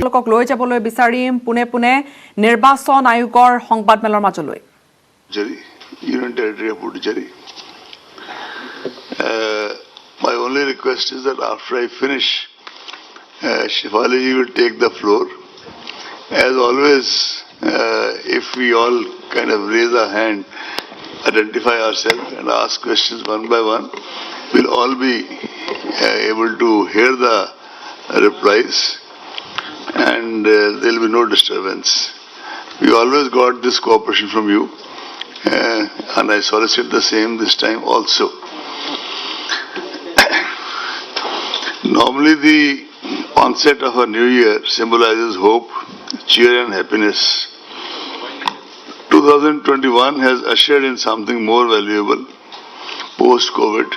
লোকক লৈ যাবলৈ বিচাৰিম পুনে পুনে নিৰ্বাচন আয়োগৰ সংবাদমেলৰ মাজলৈ Union Territory of Puducherry. My only request is that after I finish, Shefali ji will take the floor. As always, if we all kind of raise our hand, identify ourselves and ask questions one by one, we'll all be able to hear the replies and there'll be no disturbance. We always got this cooperation from you and I solicit the same this time also. Normally the onset of a new year symbolizes hope, cheer and happiness. 2021 has ushered in something more valuable post-COVID,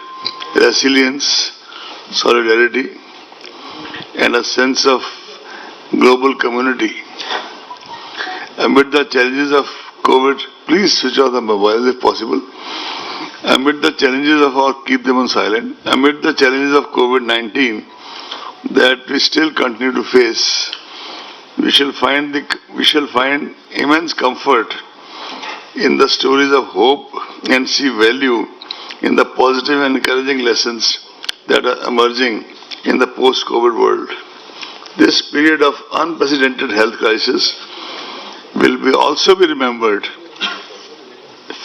resilience, solidarity and a sense of global community. Amid the challenges of COVID, please switch off the mobile if possible. Amid the challenges of keep them on silent. Amid the challenges of COVID-19 that we still continue to face, we shall find immense comfort in the stories of hope and see value in the positive and encouraging lessons that are emerging in the post-COVID world. This period of unprecedented health crisis will also be remembered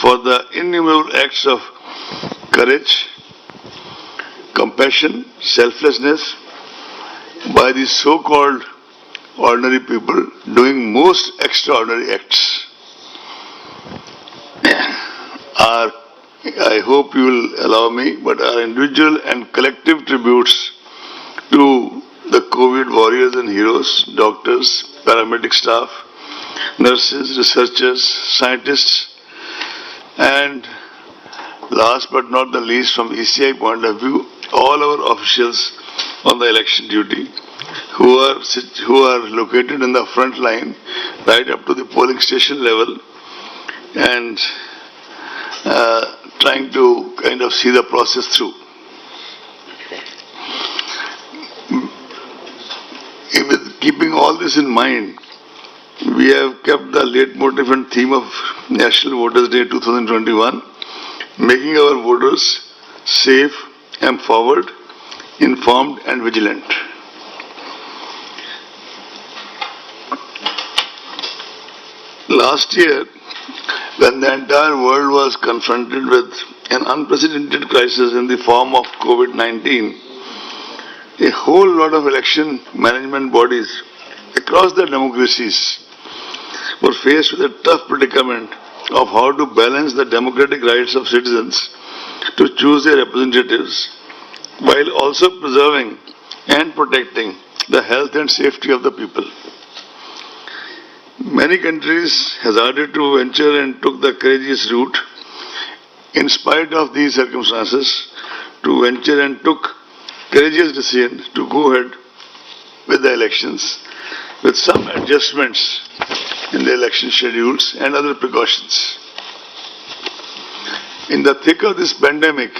for the innumerable acts of courage, compassion, selflessness by the so-called ordinary people doing most extraordinary acts. I hope you will allow me, but our individual and collective tributes to the COVID warriors and heroes, doctors, paramedic staff, nurses, researchers, scientists, and last but not the least from ECI point of view, all our officials on the election duty who are located in the front line right up to the polling station level and trying to kind of see the process through. With keeping all this in mind, we have kept the leitmotif and theme of National Voters Day 2021, making our voters safe, empowered, informed and vigilant. Last year, when the entire world was confronted with an unprecedented crisis in the form of COVID-19, a whole lot of election management bodies across the democracies were faced with a tough predicament of how to balance the democratic rights of citizens to choose their representatives while also preserving and protecting the health and safety of the people. Many countries hazarded to venture and took the courageous route in spite of these circumstances to venture and took courageous decision to go ahead with the elections with some adjustments in the election schedules and other precautions. In the thick of this pandemic,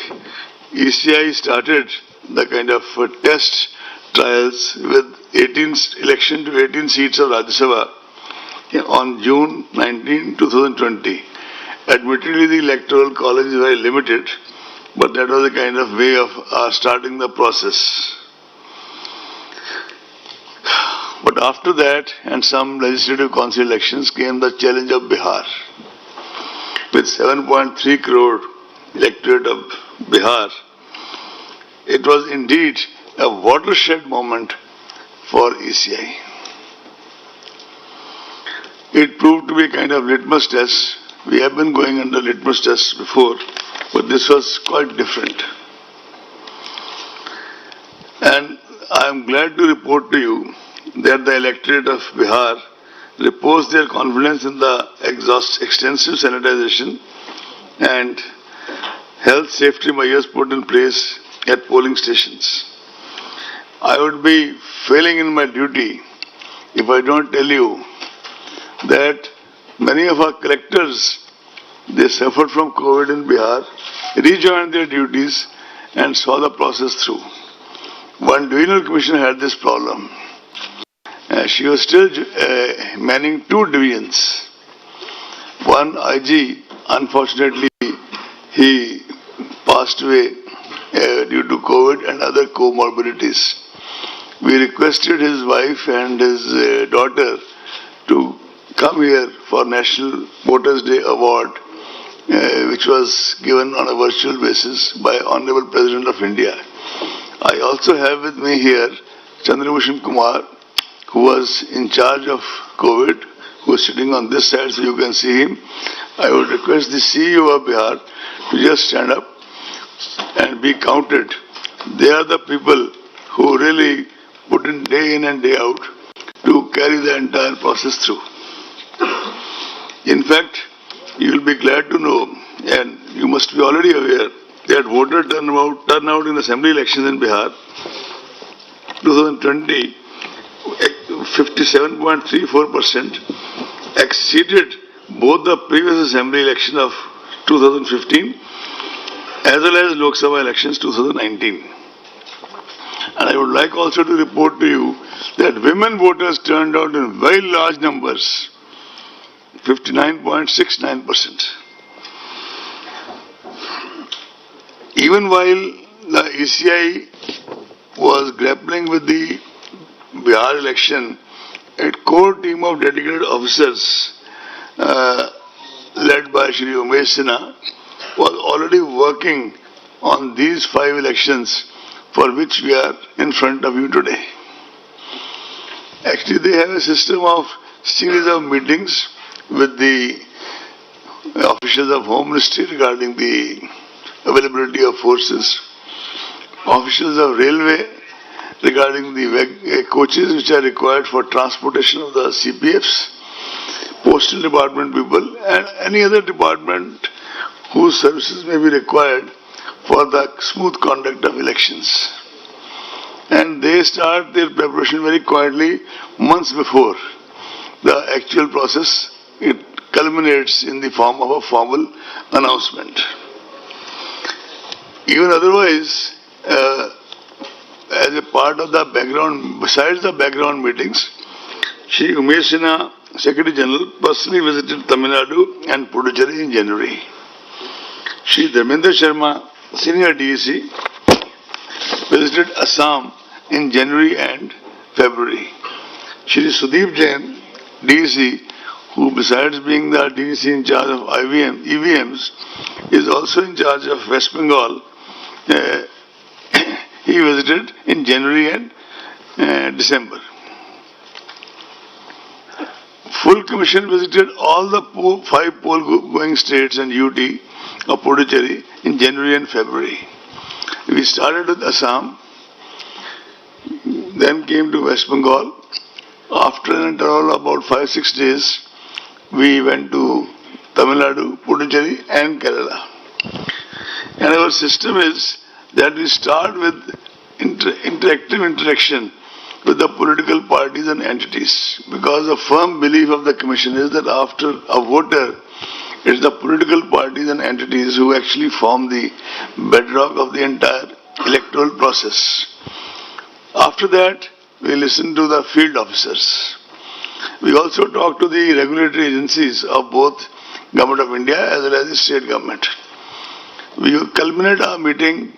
ECI started the kind of test trials with election to 18 seats of Rajya Sabha on June 19, 2020. Admittedly, the electoral college is very limited, but that was a kind of way of starting the process. But after that, and some legislative council elections, came the challenge of Bihar. With 7.3 crore electorate of Bihar, it was indeed a watershed moment for ECI. It proved to be a kind of litmus test. We have been going under litmus tests before, but this was quite different. And I am glad to report to you that the electorate of Bihar reposed their confidence in the extensive sanitization and health safety measures put in place at polling stations. I would be failing in my duty if I don't tell you that many of our collectors, they suffered from COVID in Bihar, rejoined their duties and saw the process through. One divisional commissioner had this problem. she was still manning two divisions. One IG, unfortunately, he passed away due to COVID and other comorbidities. We requested his wife and his daughter to come here for National Voters' Day Award, which was given on a virtual basis by Honorable President of India. I also have with me here Chandrabhushan Kumar, who was in charge of COVID, who is sitting on this side so you can see him. I would request the CEO of Bihar to just stand up and be counted. They are the people who really put in day in and day out to carry the entire process through. In fact, you will be glad to know, and you must be already aware, that voter turnout in assembly elections in Bihar 2020, 57.34%, exceeded both the previous assembly election of 2015 as well as Lok Sabha elections 2019. And I would like also to report to you that women voters turned out in very large numbers, 59.69%. Even while the ECI was grappling with the Bihar election, a core team of dedicated officers led by Shri Umesh Sinha was already working on these 5 elections for which we are in front of you today. Actually, they have a system of series of meetings with the officials of Home Ministry regarding the availability of forces, officials of Railway regarding the coaches which are required for transportation of the CPFs, Postal Department people, and any other department whose services may be required for the smooth conduct of elections. And they start their preparation very quietly months before the actual process. It culminates in the form of a formal announcement. Even otherwise, as a part of the background, besides the background meetings, Shri Umesh Sinha, Secretary General, personally visited Tamil Nadu and Puducherry in January. Shri Dharmendra Sharma, Senior DEC, visited Assam in January and February. Shri Sudeep Jain, DEC, who besides being the DEC in charge of EVMs, is also in charge of West Bengal. He visited in January and December. Full Commission visited all the 5 poll-going states and UT of Puducherry in January and February. We started with Assam, then came to West Bengal. After an interval of about 5-6 days, we went to Tamil Nadu, Puducherry and Kerala. And our system is that we start with interactive interaction with the political parties and entities, because the firm belief of the Commission is that after a voter, it's the political parties and entities who actually form the bedrock of the entire electoral process. After that, we listen to the field officers. We also talk to the regulatory agencies of both Government of India as well as the state government. We culminate our meeting,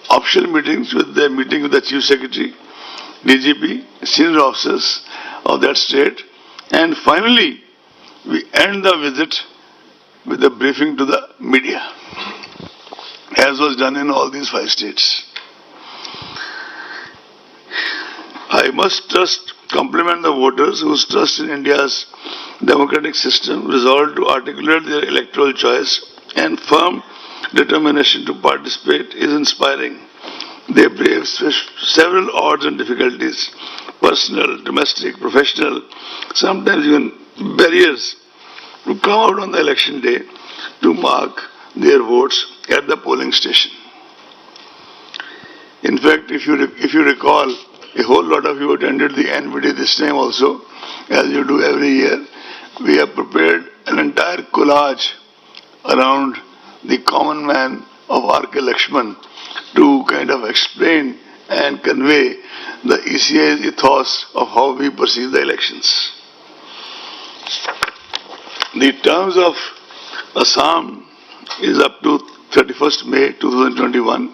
official meetings, with the meeting with the Chief Secretary, DGP, senior officers of that state, and finally we end the visit with a briefing to the media, as was done in all these 5 states. I must compliment the voters whose trust in India's democratic system, resolved to articulate their electoral choice, and firm determination to participate is inspiring. They brave several odds and difficulties, personal, domestic, professional, sometimes even barriers, to come out on the election day to mark their votes at the polling station. In fact, if you recall, a whole lot of you attended the NVD this time also, as you do every year. We have prepared an entire collage around the common man of R.K. Lakshman to kind of explain and convey the ECI's ethos of how we perceive the elections. The terms of Assam is up to 31st May 2021.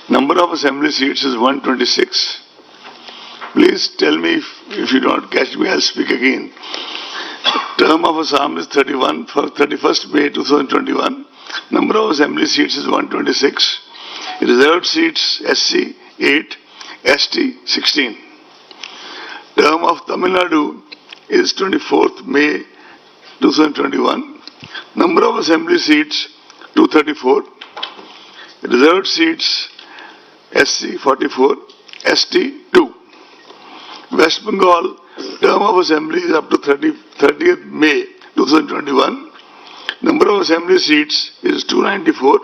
Number of assembly seats is 126. Please tell me if you don't catch me, I'll speak again. Term of Assam is 31 for 31st May 2021. Number of assembly seats is 126. Reserved seats SC 8, ST 16. Term of Tamil Nadu is 24th May 2021. Number of assembly seats 234. Reserved seats SC 44, ST 2. West Bengal term of assembly is up to 30th May 2021. Number of assembly seats is 294.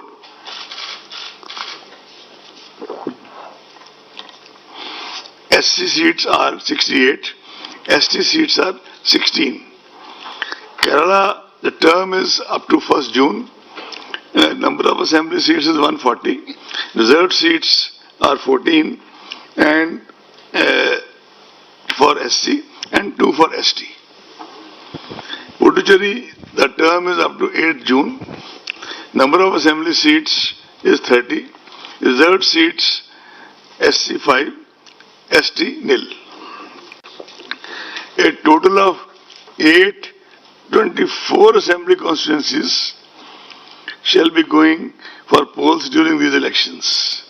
SC seats are 68. ST seats are 16. Kerala, the term is up to 1st June. Number of assembly seats is 140. Reserved seats are 14 and for SC and 2 for ST. Puducherry, the term is up to 8th June. Number of assembly seats is 30. Reserved seats SC 5, ST nil. A total of 824 assembly constituencies shall be going for polls during these elections.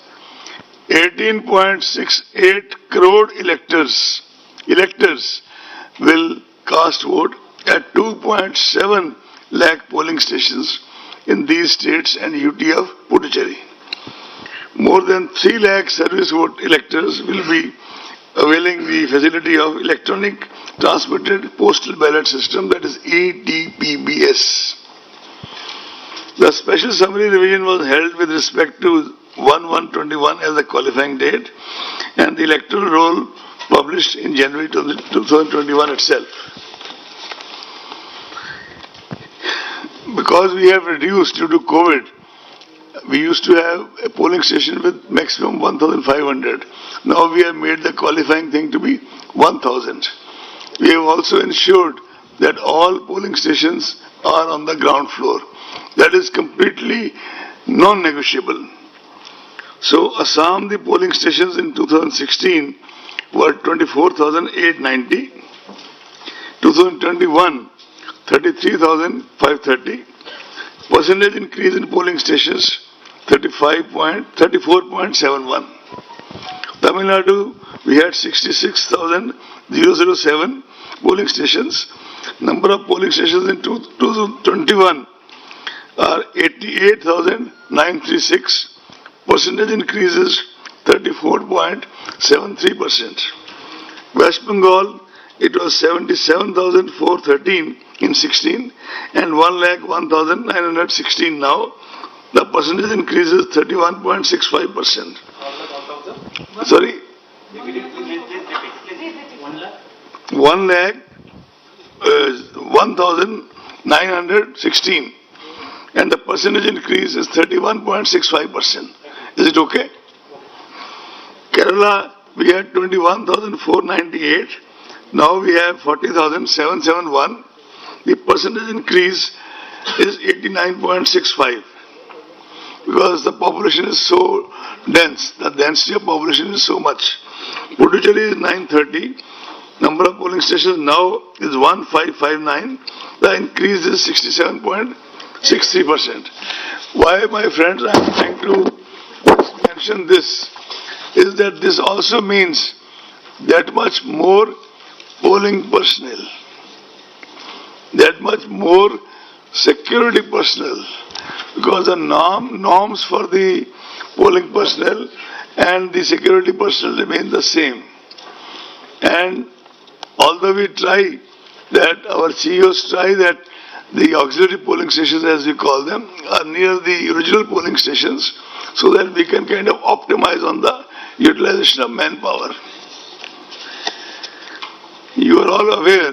18.68 crore electors will cast vote at 2.7 lakh polling stations in these states and UT of Puducherry. More than 3 lakh service vote electors will be availing the facility of electronic transmitted postal ballot system, that is ETPBS. The special summary revision was held with respect to 1/1/21 as the qualifying date and the electoral roll published in January 2021 itself. Because we have reduced due to COVID, we used to have a polling station with maximum 1,500. Now we have made the qualifying thing to be 1,000. We have also ensured that all polling stations are on the ground floor. That is completely non-negotiable. So Assam, the polling stations in 2016 were 24,890. 2021, 33,530. Percentage increase in polling stations, 34.71. Tamil Nadu, we had 66,007 polling stations. Number of polling stations in 2021 are 88,936. Percentage increases 34.73%. West Bengal, it was 77,413 in 16 and 1,01,916 now. The percentage increase is 31.65%. Sorry? 1,0916 and the percentage increase is 31.65%. Is it okay? Kerala, we had 21,498. Now we have 40,771. The percentage increase is 89.65 because the population is so dense. The density of population is so much. Puducherry is 930. Number of polling stations now is 1559. The increase is 67.63%. Why, my friends, I am trying to mention this is that this also means that much more polling personnel, that much more security personnel, because the norms for the polling personnel and the security personnel remain the same. And although we try that, our CEOs try that the auxiliary polling stations, as we call them, are near the original polling stations so that we can kind of optimize on the utilization of manpower. You are all aware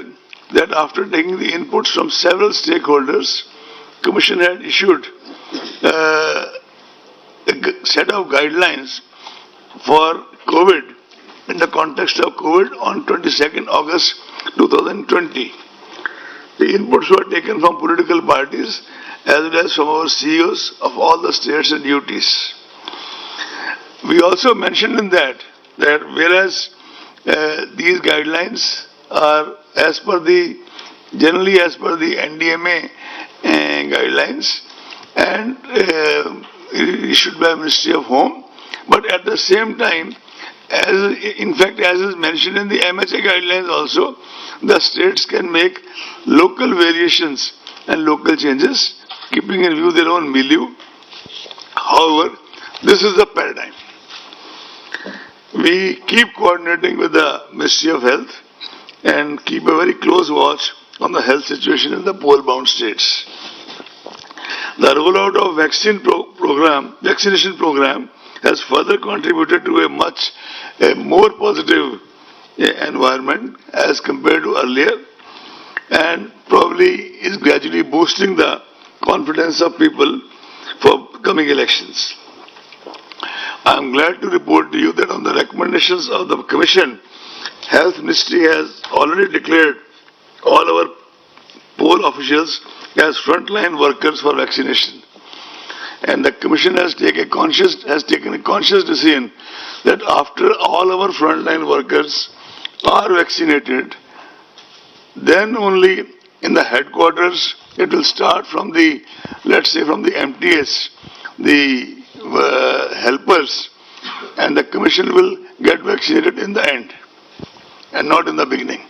that after taking the inputs from several stakeholders, Commission had issued a set of guidelines for COVID, in the context of COVID, on 22nd August 2020. The inputs were taken from political parties as well as from our CEOs of all the states and UTs. We also mentioned in that whereas these guidelines are generally as per the NDMA guidelines and issued by Ministry of Home, but at the same time, as is mentioned in the MHA guidelines also, the states can make local variations and local changes, keeping in view their own milieu. However, this is the paradigm. We keep coordinating with the Ministry of Health and keep a very close watch on the health situation in the poll-bound states. The rollout of vaccination program has further contributed to a much more positive environment as compared to earlier, and probably is gradually boosting the confidence of people for coming elections. I am glad to report to you that on the recommendations of the Commission, Health Ministry has already declared all our poll officials as frontline workers for vaccination. And the Commission has taken a conscious decision that after all our frontline workers are vaccinated, then only in the headquarters it will start from the, let's say from the MTS, the helpers, and the Commission will get vaccinated in the end and not in the beginning.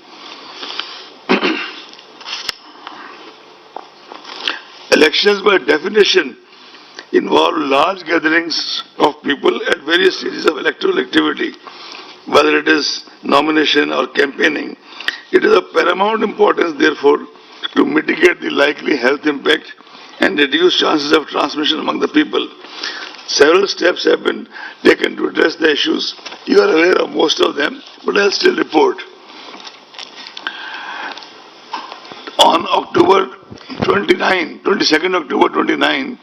Elections by definition involve large gatherings of people at various stages of electoral activity, whether it is nomination or campaigning. It is of paramount importance, therefore, to mitigate the likely health impact and reduce chances of transmission among the people. Several steps have been taken to address the issues. You are aware of most of them, but I'll still report. On October 22nd October 29,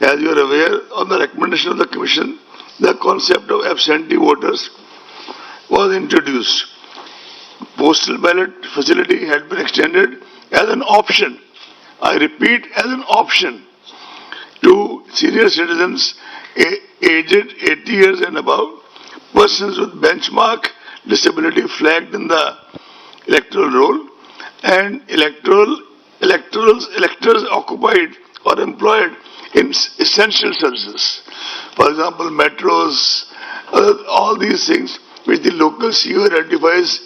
as you are aware, on the recommendation of the Commission, the concept of absentee voters was introduced. Postal ballot facility had been extended as an option, I repeat, as an option, to senior citizens aged 80 years and above, persons with benchmark disability flagged in the electoral roll, and electors occupied or employed in essential services. For example, metros, all these things which the local CEO identifies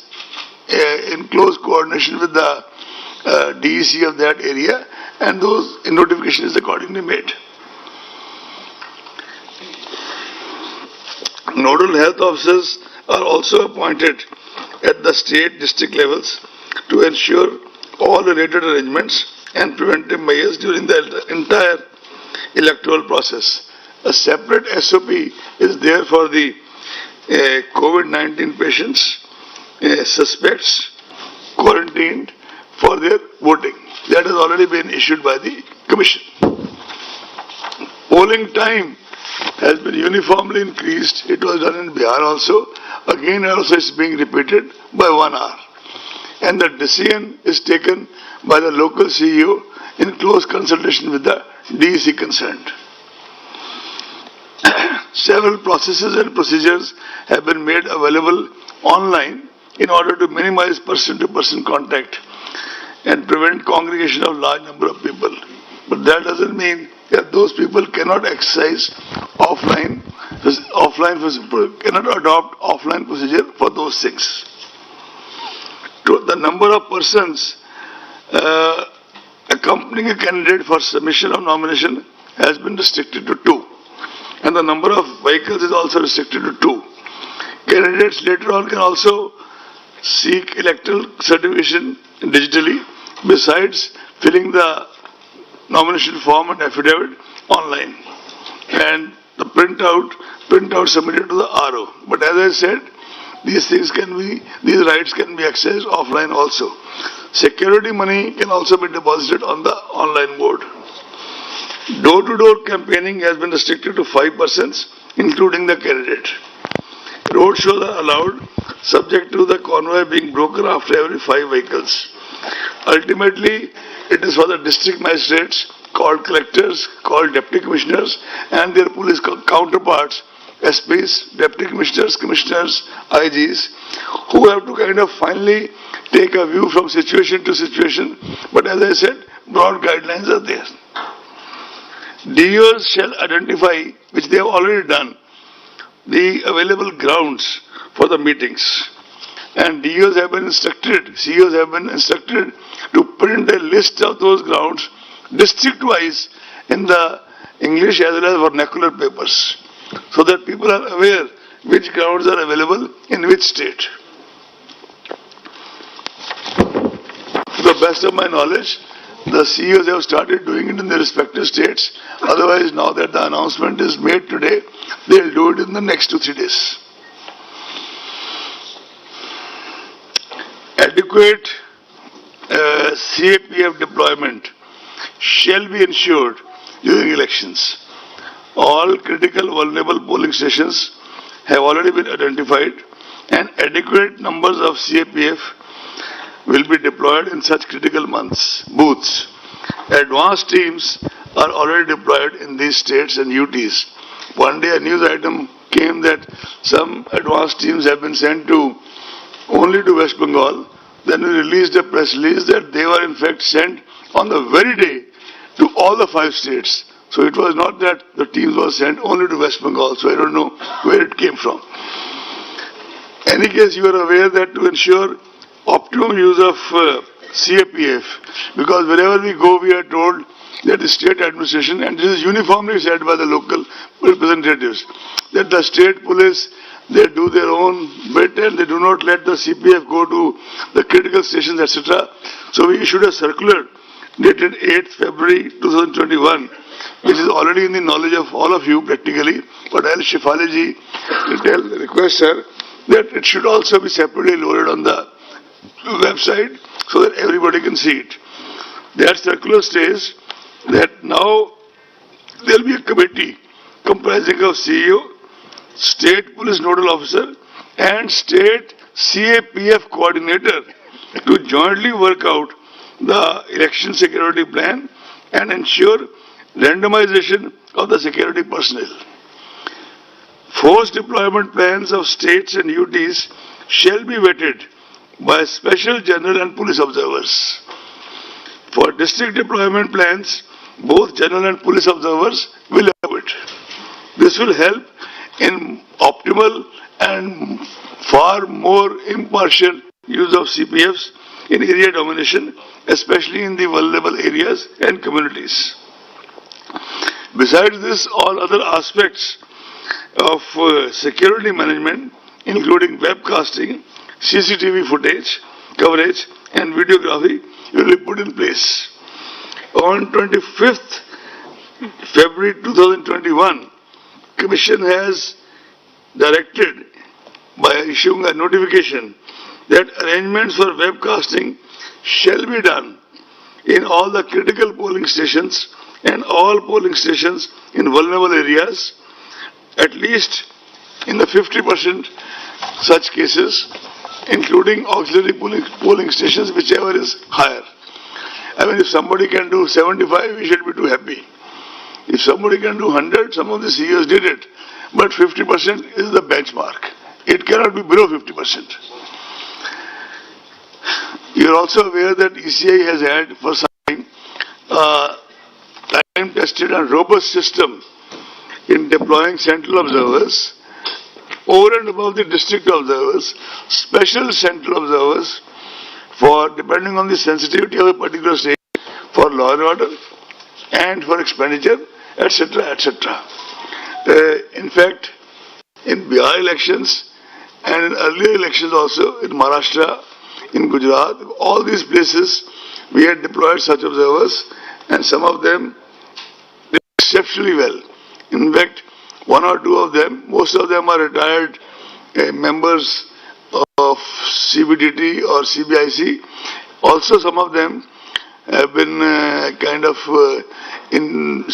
in close coordination with the DEC of that area, and those notification is accordingly made. Nodal health officers are also appointed at the state district levels to ensure all related arrangements and preventive measures during the entire electoral process. A separate SOP is there for the COVID-19 patients, suspects, quarantined for their voting. That has already been issued by the Commission. Polling time has been uniformly increased. It was done in Bihar also. Again, also it's being repeated by 1 hour. And the decision is taken by the local CEO in close consultation with the DEC concerned. Several processes and procedures have been made available online in order to minimize person-to-person contact and prevent congregation of large number of people. But that doesn't mean that those people cannot exercise cannot adopt offline procedure for those things. The number of persons accompanying a candidate for submission of nomination has been restricted to 2. And the number of vehicles is also restricted to 2. Candidates later on can also seek electoral certification digitally, besides filling the nomination form and affidavit online, and the printout submitted to the RO. But as I said, these rights can be accessed offline also. Security money can also be deposited on the online mode. Door-to-door campaigning has been restricted to 5 persons, including the candidate. Road shows are allowed subject to the convoy being broken after every 5 vehicles. Ultimately, it is for the district magistrates, called collectors, called deputy commissioners, and their police counterparts, SPs, deputy commissioners, commissioners, IGs, who have to kind of finally take a view from situation to situation. But as I said, broad guidelines are there. DOs shall identify, which they have already done, the available grounds for the meetings. And DOs have been instructed, CEOs have been instructed to print a list of those grounds district-wise in the English as well as vernacular papers, so that people are aware which grounds are available in which state. To the best of my knowledge, the CEOs have started doing it in their respective states. Otherwise, now that the announcement is made today, they'll do it in the next 2-3 days. Adequate CAPF deployment shall be ensured during elections. All critical vulnerable polling stations have already been identified, and adequate numbers of CAPF will be deployed in such critical booths. Advanced teams are already deployed in these states and UTs. One day a news item came that some advanced teams have been sent only to West Bengal. Then we released a press release that they were in fact sent on the very day to all the 5 states. So it was not that the teams were sent only to West Bengal. So I don't know where it came from. In any case, you are aware that to ensure optimum use of CAPF, because wherever we go, we are told that the state administration, and this is uniformly said by the local representatives, that the state police, they do their own bit and they do not let the CPF go to the critical stations, etc. So we issued a circular dated 8th February 2021, which is already in the knowledge of all of you practically, but I'll Shifali request her that it should also be separately loaded on the website so that everybody can see it. That circular says that now there will be a committee comprising of CEO, State Police Nodal Officer, and State CAPF Coordinator to jointly work out the election security plan and ensure randomization of the security personnel. Force deployment plans of states and UTs shall be vetted by special general and police observers. For district deployment plans, both general and police observers will have it. This will help in optimal and far more impartial use of CPFs in area domination, especially in the vulnerable areas and communities. Besides this, all other aspects of security management, including webcasting, CCTV footage, coverage, and videography, will be put in place. On 25th February 2021, Commission has directed by issuing a notification that arrangements for webcasting shall be done in all the critical polling stations and all polling stations in vulnerable areas, at least in the 50% such cases, including auxiliary polling stations, whichever is higher. I mean, if somebody can do 75, we should be too happy. If somebody can do 100, some of the CEOs did it. But 50% is the benchmark. It cannot be below 50%. You are also aware that ECI has had for some time time-tested and robust system in deploying central observers over and above the district observers, special central observers for depending on the sensitivity of a particular state for law and order and for expenditure, etc., etc. In fact, in Bihar elections and in earlier elections also, in Maharashtra, in Gujarat, all these places, we had deployed such observers, and some of them did exceptionally well. In fact, 1 or 2 of them, most of them are retired members of CBDT or CBIC. Also, some of them have been in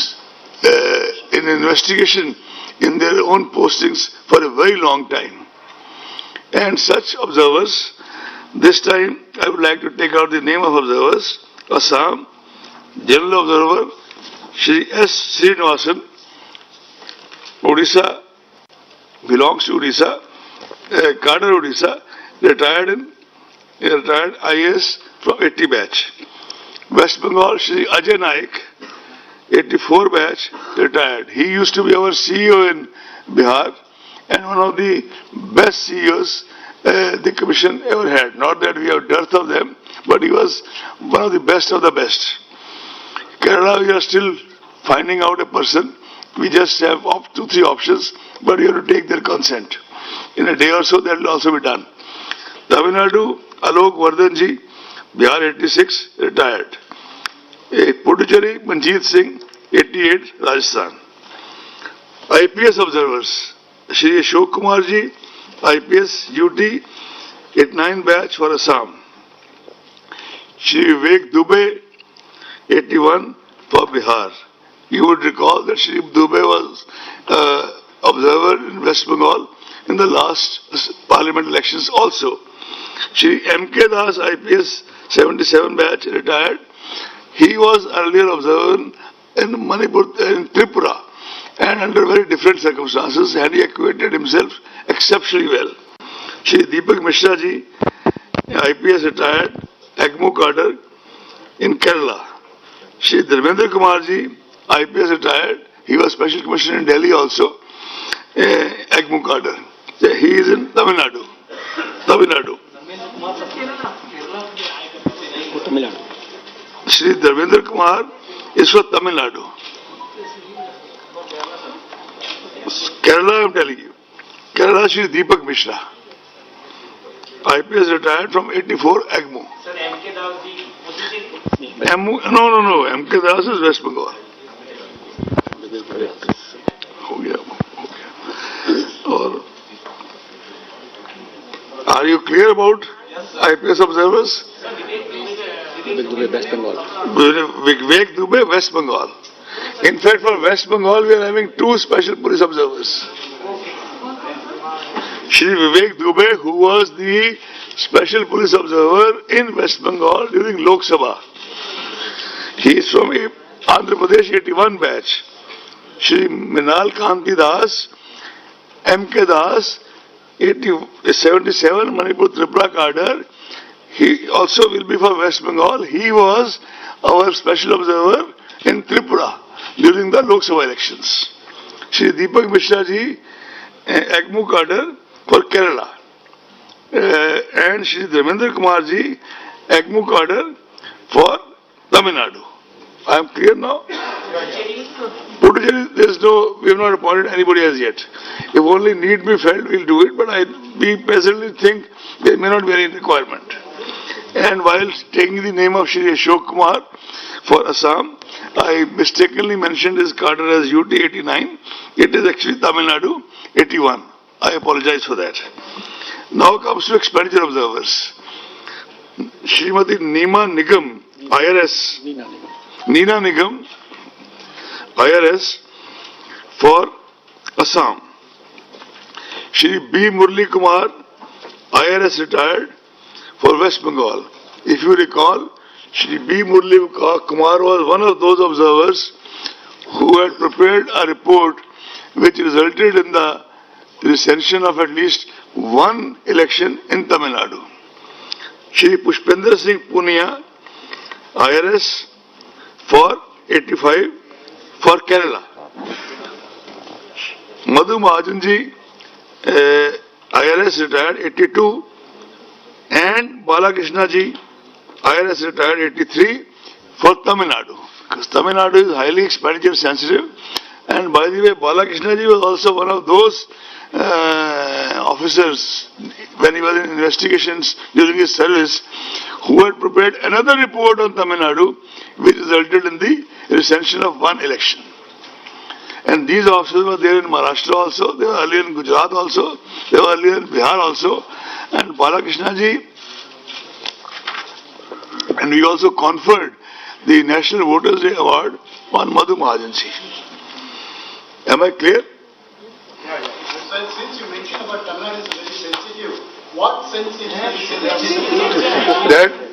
investigation in their own postings for a very long time. And such observers, this time I would like to take out the name of observers. Assam, General Observer, Shri S. Srinivasan, Odisha, belongs to Odisha, Cadre Odisha, retired IAS from 80 batch. West Bengal, Shri Ajay Naik, 84 batch, retired. He used to be our CEO in Bihar and one of the best CEOs the Commission ever had. Not that we have dearth of them, but he was one of the best of the best. Kerala, we are still finding out a person. We just have 2-3 options, but you have to take their consent. In a day or so, that will also be done. Tamil Nadu, Alok Vardhanji, Bihar 86, retired. Puducherry, Manjeet Singh, 88, Rajasthan. IPS observers, Shri Ashok Kumarji, IPS UT, 89 batch for Assam. Shri Vivek Dubey, 81 for Bihar. You would recall that Shri Dubey was observer in West Bengal in the last parliament elections also. Shri M.K. Das, IPS 77 batch, retired. He was earlier observer in Manipur, in Tripura, and under very different circumstances, and he acquitted himself exceptionally well. Shri Deepak Mishra ji, IPS retired, AGMO cadre in Kerala. Shri Dharmendra Kumar ji, IPS retired. He was Special Commissioner in Delhi also, AGMO cadre. He is in Tamil Nadu. Shri Dharmendra Kumar is for Tamil Nadu. Kerala, I am telling you. Kerala, Shri Deepak Mishra. IPS retired from 84 AGMO. Sir, M.K. Das ji, No. M.K. Das is West Bengal. Are you clear about IPS observers? Vivek Dubey, West Bengal. In fact, for West Bengal, we are having 2 special police observers. Shri Vivek Dubey, who was the special police observer in West Bengal during Lok Sabha. He is from Andhra Pradesh 81 batch. Shri Minal Kanti Das, M.K. Das, 77 Manipur Tripura cadre. He also will be for West Bengal. He was our special observer in Tripura during the Lok Sabha elections. Shri Deepak Mishra ji, AGMO cadre for Kerala. And Shri Dharmendra Kumar ji, AGMO cadre for Tamil Nadu. I am clear now? Puducherry, we have not appointed anybody as yet. If only need be felt, we will do it, but we presently think there may not be any requirement. And while taking the name of Shri Ashok Kumar for Assam, I mistakenly mentioned his cadre as UT 89. It is actually Tamil Nadu 81. I apologize for that. Now comes to expenditure observers. Srimati Neema Nigam, IRS. Neena Nigam, IRS for Assam. Shri B. Murli Kumar, IRS retired for West Bengal. If you recall, Shri B. Murli Kumar was one of those observers who had prepared a report which resulted in the recension of at least one election in Tamil Nadu. Shri Pushpendra Singh Punia, IRS for 85 for Kerala. Madhu Mahajanji, IRS retired 82, and Balakrishna ji, IRS retired 83 for Tamil Nadu. Because Tamil Nadu is highly expenditure sensitive, and by the way, Balakrishna ji was also one of those officers when he was in investigations during his service who had prepared another report on Tamil Nadu which resulted in the recension of one election. And these officers were there in Maharashtra also, they were earlier in Gujarat also, they were earlier in Bihar also, and Balakrishna ji, and we also conferred the National Voters Day Award on Madhu Mahajan ji. Am I clear? Yeah. Since you mentioned about Tamil Nadu is very sensitive, What sense it has?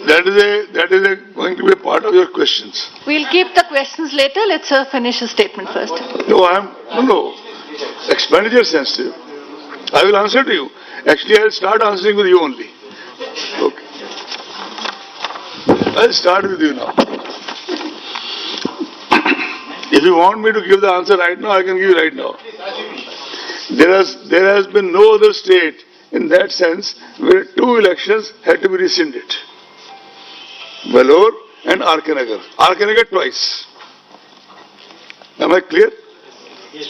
That is going to be a part of your questions. We'll keep the questions later. Let's finish the statement first. No. Expenditure sensitive. I will answer to you. Actually, I'll start answering with you only. Okay. I'll start with you now. If you want me to give the answer right now, I can give you right now. There has been no other state in that sense where two elections had to be rescinded. Vellore and Arkanagar. Arkanagar twice. Am I clear? Yes.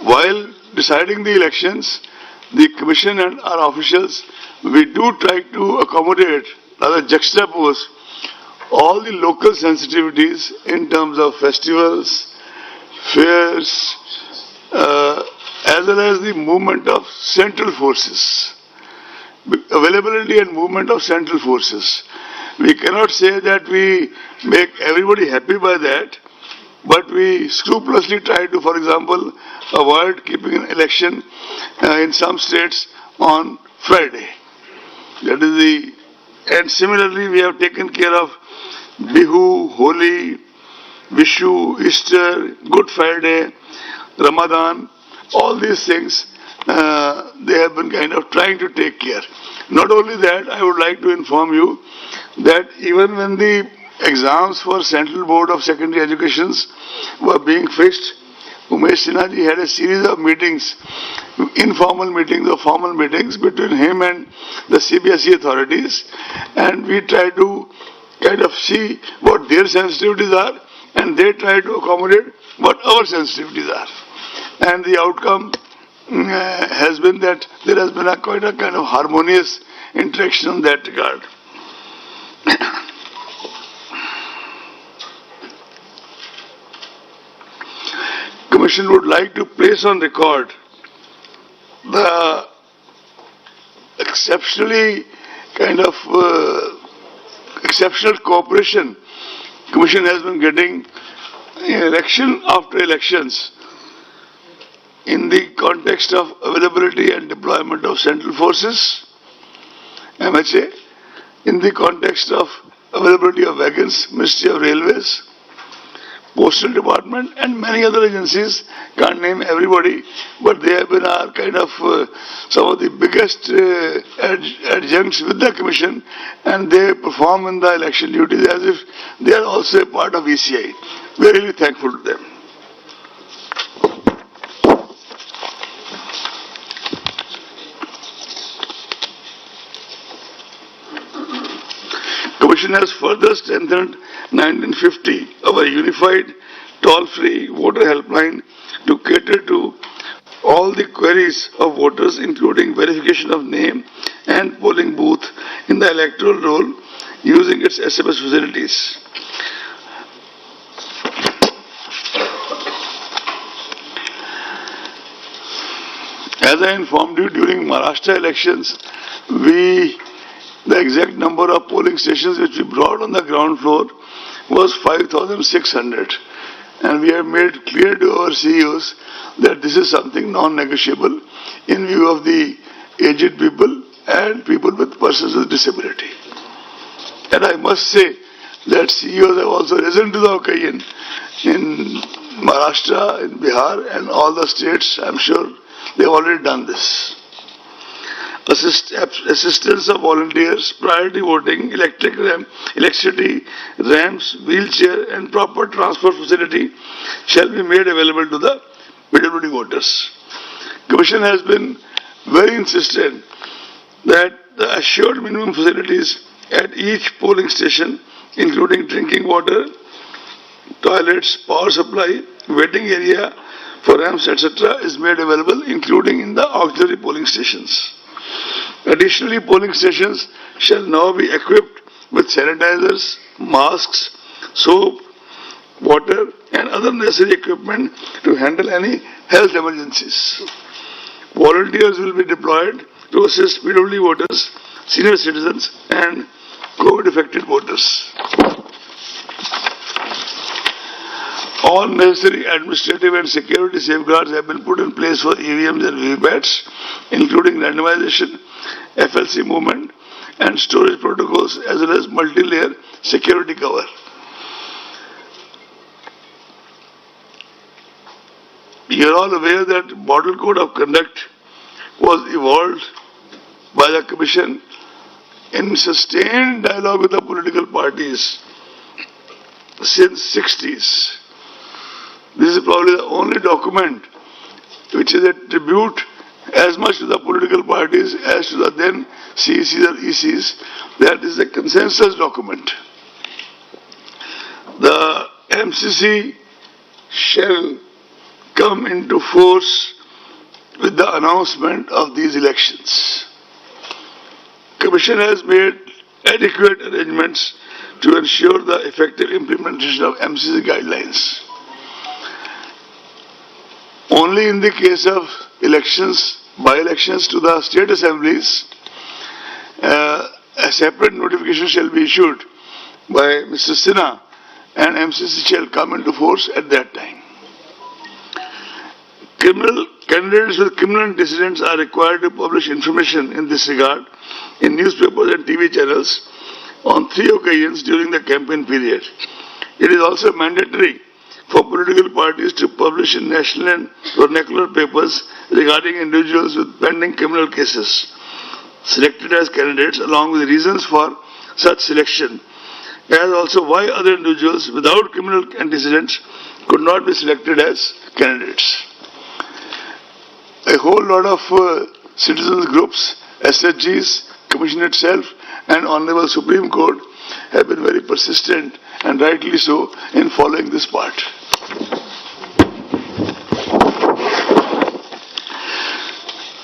While deciding the elections, the Commission and our officials, we do try to accommodate, rather juxtapose, all the local sensitivities in terms of festivals, fairs, as well as the movement of central forces, availability and movement of central forces. We cannot say that we make everybody happy by that, but we scrupulously try to, for example, avoid keeping an election in some states on Friday. That is and similarly we have taken care of Bihu, Holi, Vishu, Easter, Good Friday, Ramadan, all these things they have been kind of trying to take care. Not only that, I would like to inform you that even when the exams for Central Board of Secondary Educations were being fixed, Umesh Sinha ji had a series of meetings, informal meetings or formal meetings between him and the CBSE authorities, and we try to kind of see what their sensitivities are, and they try to accommodate what our sensitivities are. And the outcome has been that there has been quite a kind of harmonious interaction in that regard. Commission would like to place on record the exceptional cooperation Commission has been getting election after elections in the context of availability and deployment of central forces, MHA, in the context of availability of wagons, Ministry of Railways, Postal Department, and many other agencies. Can't name everybody, but they have been our kind of some of the biggest adjuncts with the Commission, and they perform in the election duties as if they are also a part of ECI. We are really thankful to them. Commission has further strengthened 1950, our unified toll-free voter helpline, to cater to all the queries of voters, including verification of name and polling booth in the electoral roll, using its SMS facilities. As I informed you during Maharashtra elections, the exact number of polling stations which we brought on the ground floor was 5,600. And we have made clear to our CEOs that this is something non-negotiable in view of the aged people and people with persons with disability. And I must say that CEOs have also risen to the occasion in Maharashtra, in Bihar, and all the states. I'm sure they have already done this. Assistance of volunteers, priority voting, electricity, ramps, wheelchair, and proper transport facility shall be made available to the PWD voters. Commission has been very insistent that the assured minimum facilities at each polling station, including drinking water, toilets, power supply, waiting area for ramps, etc., is made available, including in the auxiliary polling stations. Additionally, polling stations shall now be equipped with sanitizers, masks, soap, water, and other necessary equipment to handle any health emergencies. Volunteers will be deployed to assist PWD voters, senior citizens, and COVID-affected voters. All necessary administrative and security safeguards have been put in place for EVMs and VVPATs, including randomization, FLC movement, and storage protocols, as well as multi-layer security cover. You are all aware that Model Code of Conduct was evolved by the Commission in sustained dialogue with the political parties since 60s. This is probably the only document which is a tribute as much to the political parties as to the then CECs or ECs. That is a consensus document. The MCC shall come into force with the announcement of these elections. Commission has made adequate arrangements to ensure the effective implementation of MCC guidelines. Only in the case of elections, by-elections to the state assemblies, a separate notification shall be issued by Mr. Sinha, and MCC shall come into force at that time. Candidates with criminal antecedents are required to publish information in this regard in newspapers and TV channels on 3 occasions during the campaign period. It is also mandatory for political parties to publish in national and vernacular papers regarding individuals with pending criminal cases selected as candidates, along with reasons for such selection, as also why other individuals without criminal antecedents could not be selected as candidates. A whole lot of citizens groups, SHGs, Commission itself, and Honorable Supreme Court have been very persistent, and rightly so, in following this part.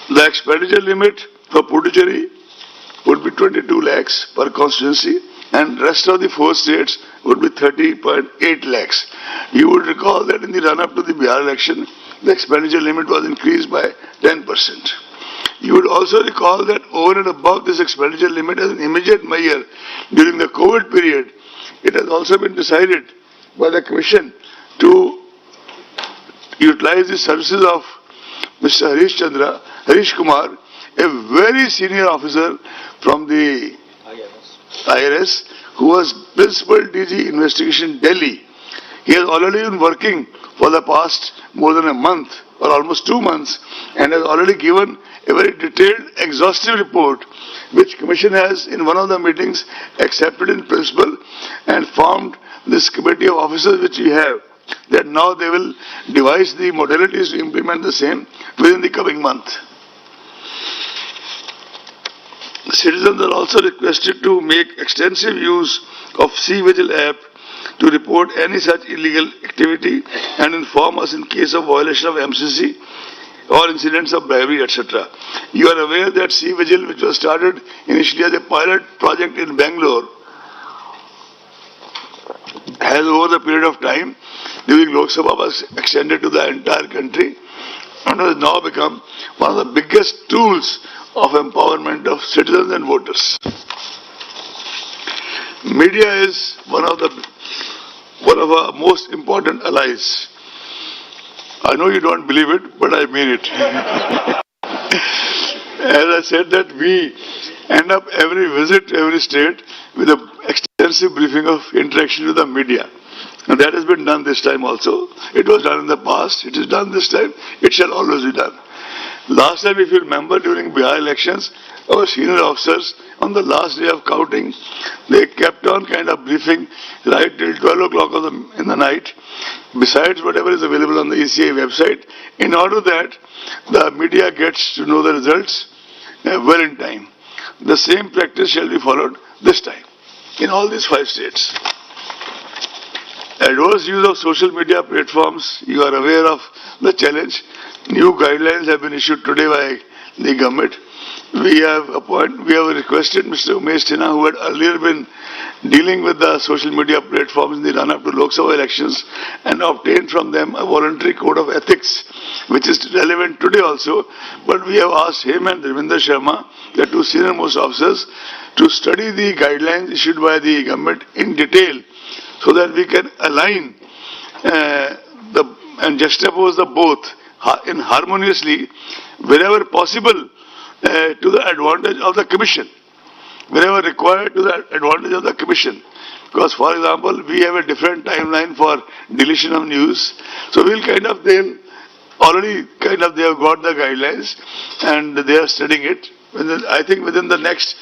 The expenditure limit for Puducherry would be 22 lakhs per constituency, and rest of the 4 states would be 30.8 lakhs. You would recall that in the run-up to the Bihar election, the expenditure limit was increased by 10%. You would also recall that over and above this expenditure limit as an immediate measure during the COVID period, it has also been decided by the Commission to utilize the services of Mr. Harish Kumar, a very senior officer from the IRS, who was Principal DG Investigation Delhi. He has already been working for the past more than a month or almost 2 months and has already given a very detailed, exhaustive report which Commission has in one of the meetings accepted in principle and formed this committee of officers which we have, that now they will devise the modalities to implement the same within the coming month. Citizens are also requested to make extensive use of C-Vigil app to report any such illegal activity and inform us in case of violation of MCC or incidents of bribery, etc. You are aware that C-Vigil, which was started initially as a pilot project in Bangalore, has over the period of time during Lok Sabha was extended to the entire country and has now become one of the biggest tools of empowerment of citizens and voters. Media is one of our most important allies. I know you don't believe it, but I mean it. As I said that we end up every visit to every state with an extensive briefing of interaction with the media. And that has been done this time also. It was done in the past, it is done this time, it shall always be done. Last time, if you remember, during Bihar elections, our senior officers, on the last day of counting, they kept on kind of briefing right till 12 o'clock in the night, besides whatever is available on the ECA website, in order that the media gets to know the results well in time. The same practice shall be followed this time in all these 5 states. Adverse use of social media platforms, you are aware of the challenge. New guidelines have been issued today by the government. We have requested Mr. Umesh Sinha, who had earlier been dealing with the social media platforms in the run-up to Lok Sabha elections, and obtained from them a voluntary code of ethics, which is relevant today also. But we have asked him and Ravinder Sharma, the 2 senior-most officers, to study the guidelines issued by the government in detail, so that we can align and juxtapose the both in harmoniously wherever possible to the advantage of the Commission, wherever required to the advantage of the Commission. Because, for example, we have a different timeline for deletion of news. So we'll they have got the guidelines and they are studying it. I think within the next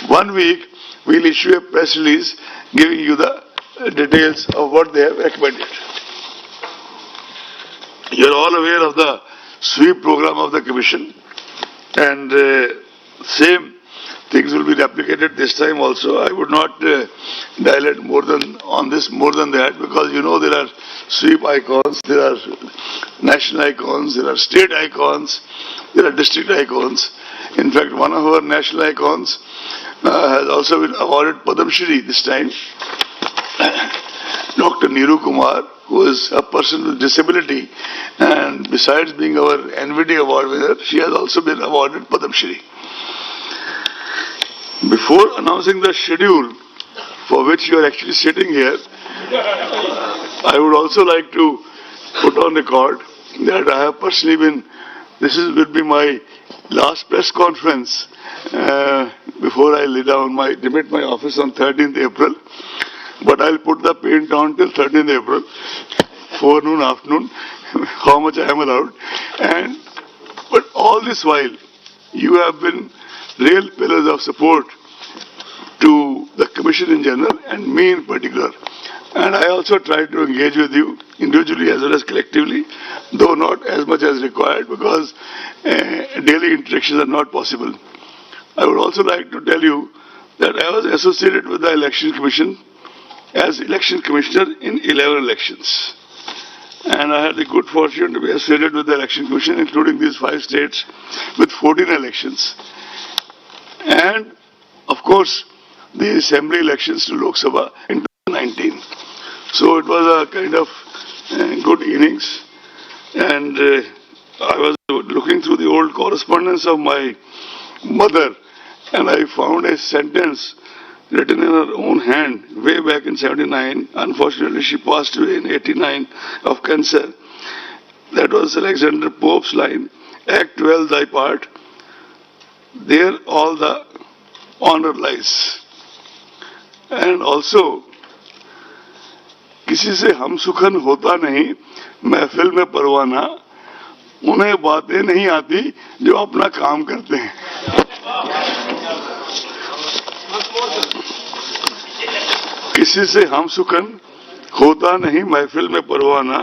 1 week, we'll issue a press release giving you the details of what they have recommended. You're all aware of the sweep program of the Commission, and same things will be replicated this time also. I would not dilate more than that, because you know there are sweep icons, there are national icons, there are state icons, there are district icons. In fact, one of our national icons has also been awarded Padam Shri this time. Dr. Neeru Kumar, who is a person with disability, and besides being our NVD award winner, she has also been awarded Padam Shri. Before announcing the schedule for which you are actually sitting here, I would also like to put on record that I have personally will be my last press conference before I demit my office on 13th April. But I'll put the paint on till 13th April, forenoon, afternoon, how much I am allowed. But all this while, you have been real pillars of support to the Commission in general and me in particular. And I also try to engage with you individually as well as collectively, though not as much as required, because daily interactions are not possible. I would also like to tell you that I was associated with the Election Commission as Election Commissioner in 11 elections. And I had the good fortune to be associated with the Election Commission, including these 5 states, with 14 elections. And, of course, the Assembly elections to Lok Sabha in 2019. So it was a kind of good innings. And I was looking through the old correspondence of my mother, and I found a sentence written in her own hand way back in 79. Unfortunately, she passed away in 89 of cancer. That was Alexander Pope's line, Act 12 thy part, there all the honor lies. And also, किसी से हम सुखन होता नहीं, महफिल में परवाना, उन्हें बातें नहीं आती जो अपना काम करते हैं. किसी से हम सुखन होता नहीं, महफिल में परवाना,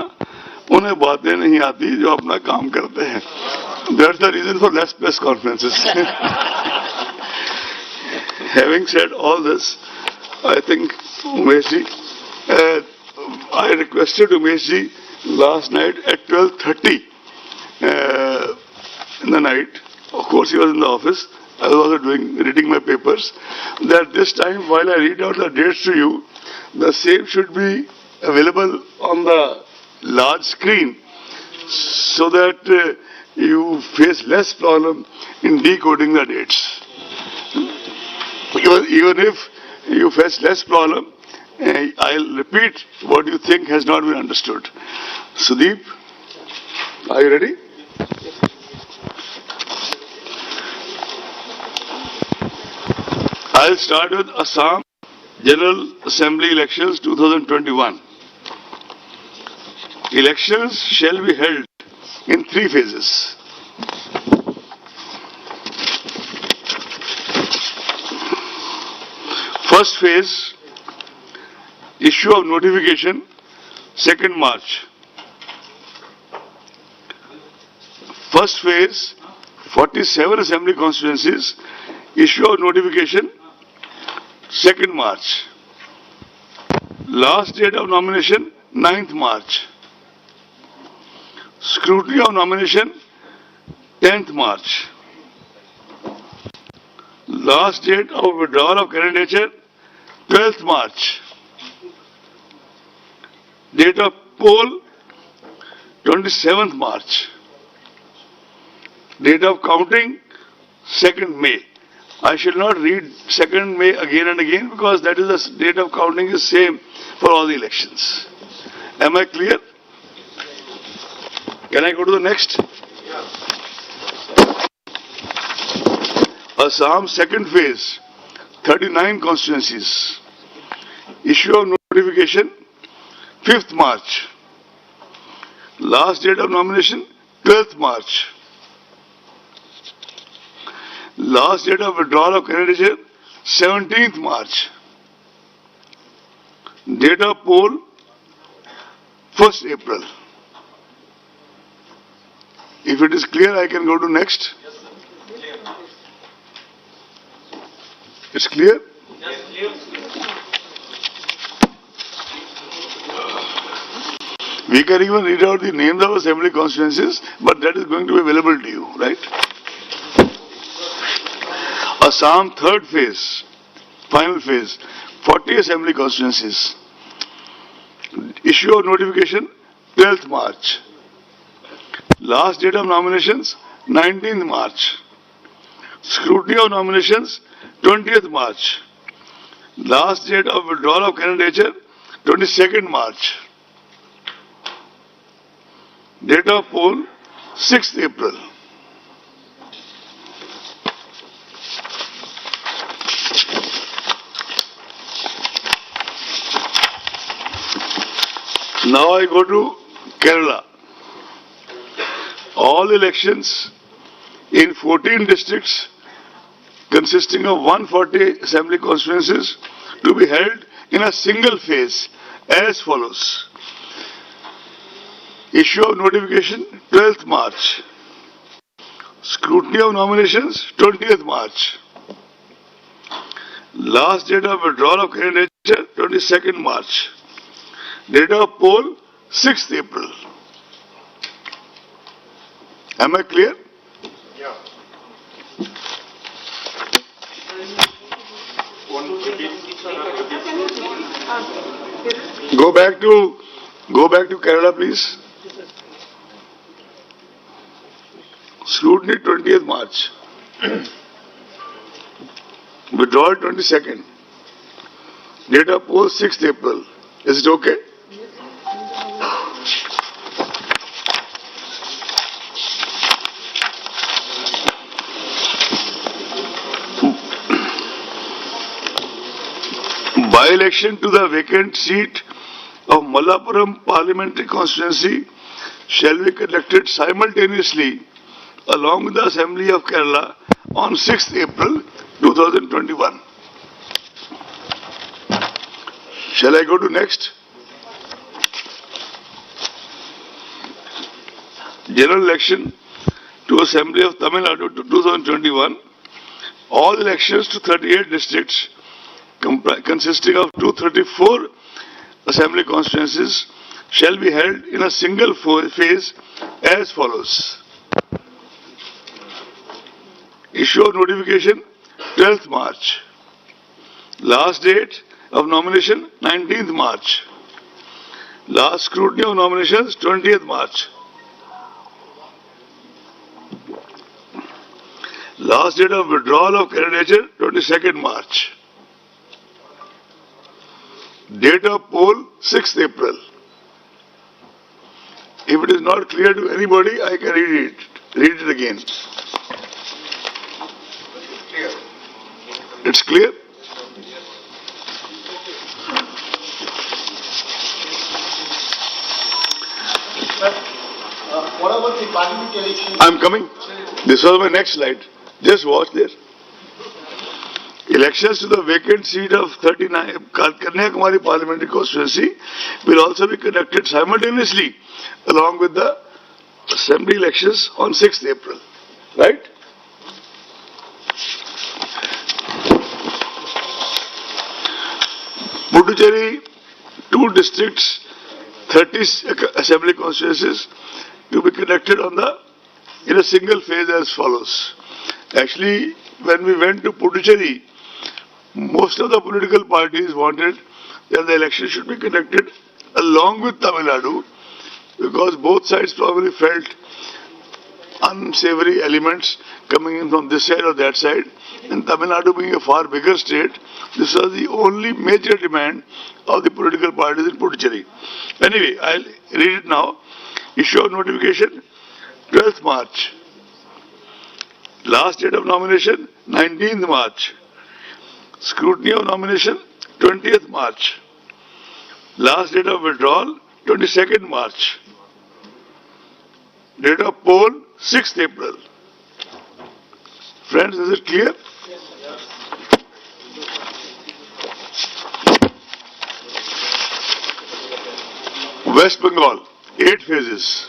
उन्हें बातें नहीं आती जो अपना काम करते हैं. That's the reason for less press conferences. Having said all this, I think Umeshji, I requested Umeshji last night at 12:30 in the night. Of course, he was in the office. I was also reading my papers. That this time, while I read out the dates to you, the same should be available on the large screen, so that you face less problem in decoding the dates. Even if you face less problem, I'll repeat what you think has not been understood. Sudeep, are you ready? I'll start with Assam General Assembly Elections 2021. Elections shall be held in 3 phases. First phase, issue of notification, 2nd March. First phase, 47 assembly constituencies, issue of notification, 2nd March. Last date of nomination, 9th March. Scrutiny of nomination, 10th March. Last date of withdrawal of candidature, 12th March. Date of poll, 27th March. Date of counting, 2nd May. I shall not read 2nd May again and again, because that is the date of counting is same for all the elections. Am I clear? Can I go to the next? Assam second phase, 39 constituencies. Issue of notification, 5th March. Last date of nomination, 12th March. Last date of withdrawal of candidature, 17th March. Date of poll, 1st April. If it is clear, I can go to next. It's clear? We can even read out the names of assembly constituencies, but that is going to be available to you, right? Assam third phase, final phase, 40 assembly constituencies. Issue of notification, 12th March. Last date of nominations, 19th March. Scrutiny of nominations, 20th March. Last date of withdrawal of candidature, 22nd March. Date of poll, 6th April. Now I go to Kerala. All elections in 14 districts consisting of 140 assembly constituencies to be held in a single phase as follows. Issue of notification, 12th March. Scrutiny of nominations, 20th March. Last date of withdrawal of candidature, 22nd March. Date of poll, 6th April. Am I clear? Yeah. Go back to Kerala, please. Scrutiny 20th March. Withdrawal 22nd. Date of poll 6th April. Is it okay? By-election to the vacant seat of Malappuram Parliamentary Constituency shall be conducted simultaneously along with the Assembly of Kerala on 6th April 2021. Shall I go to next? General election to Assembly of Tamil Nadu to 2021. All elections to 38 districts consisting of 234 assembly constituencies shall be held in a single phase as follows. Issue of notification 12th March. Last date of nomination 19th March. Last scrutiny of nominations 20th March. Last date of withdrawal of candidature 22nd March. Date of poll 6th April. If it is not clear to anybody, I can read it again. It's clear? What about the parliament election? I'm coming. This was my next slide. Just watch there. Elections to the vacant seat of 39 Kanyakumari Parliamentary Constituency will also be conducted simultaneously along with the assembly elections on 6th April. Right? Puducherry, 2 districts, 30 assembly constituencies to be conducted in a single phase as follows. Actually, when we went to Puducherry, most of the political parties wanted that the election should be conducted along with Tamil Nadu because both sides probably felt unsavory elements coming in from this side or that side. And Tamil Nadu being a far bigger state, this was the only major demand of the political parties in Puducherry. Anyway, I'll read it now. Issue of notification 12th March. Last date of nomination 19th March. Scrutiny of nomination 20th March. Last date of withdrawal 22nd March. Date of poll 6th April. Friends, is it clear? West Bengal, 8 phases.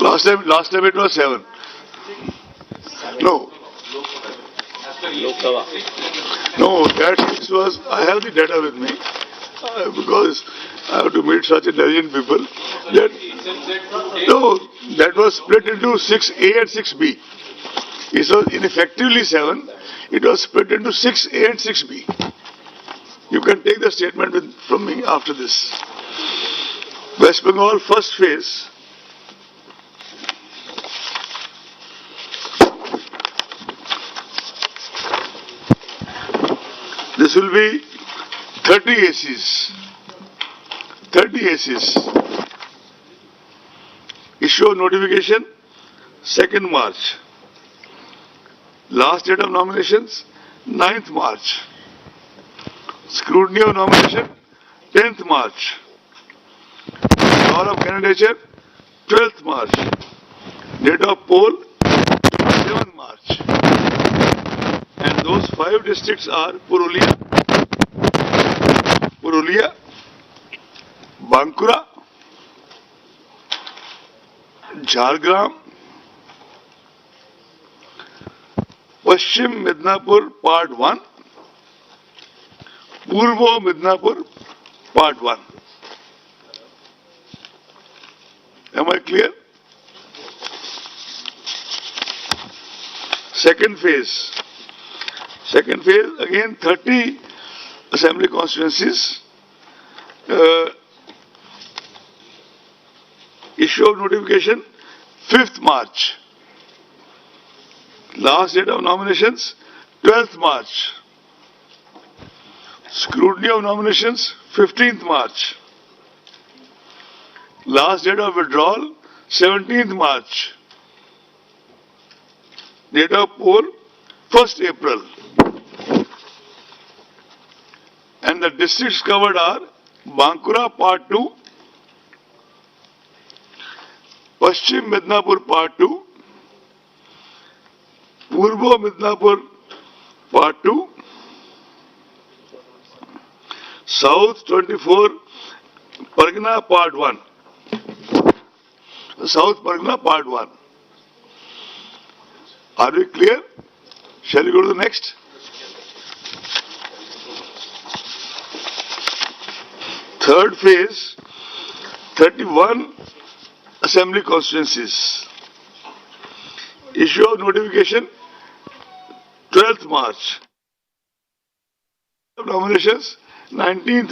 Last time it was 7. No, that was, I have the data with me because I have to meet such intelligent people. That was split into 6A and 6B. It was ineffectively 7. It was split into 6A and 6B. You can take the statement from me after this. West Bengal first phase. This will be 30 ACs. 30 ACs. Issue of notification 2nd March. Last date of nominations 9th March. Scrutiny of nomination 10th March. Call of candidature 12th March. Date of poll 7th March. And those 5 districts are Purulia, Bankura, Jhargram, Paschim Midnapur Part 1, Purvo Midnapur Part 1. Am I clear? Second phase, again 30 assembly constituencies. Issue of notification 5th March. Last date of nominations 12th March. Scrutiny of nominations 15th March. Last date of withdrawal 17th March. Date of poll 1st April. And the districts covered are Bankura Part 2, Paschim Midnapur Part 2, Purvo Midnapur Part 2, South 24 Pargana Part 1. South Pargana Part 1. Are we clear? Shall we go to the next? Third phase, 31 assembly constituencies. Issue of notification 12th March. Nominations 19th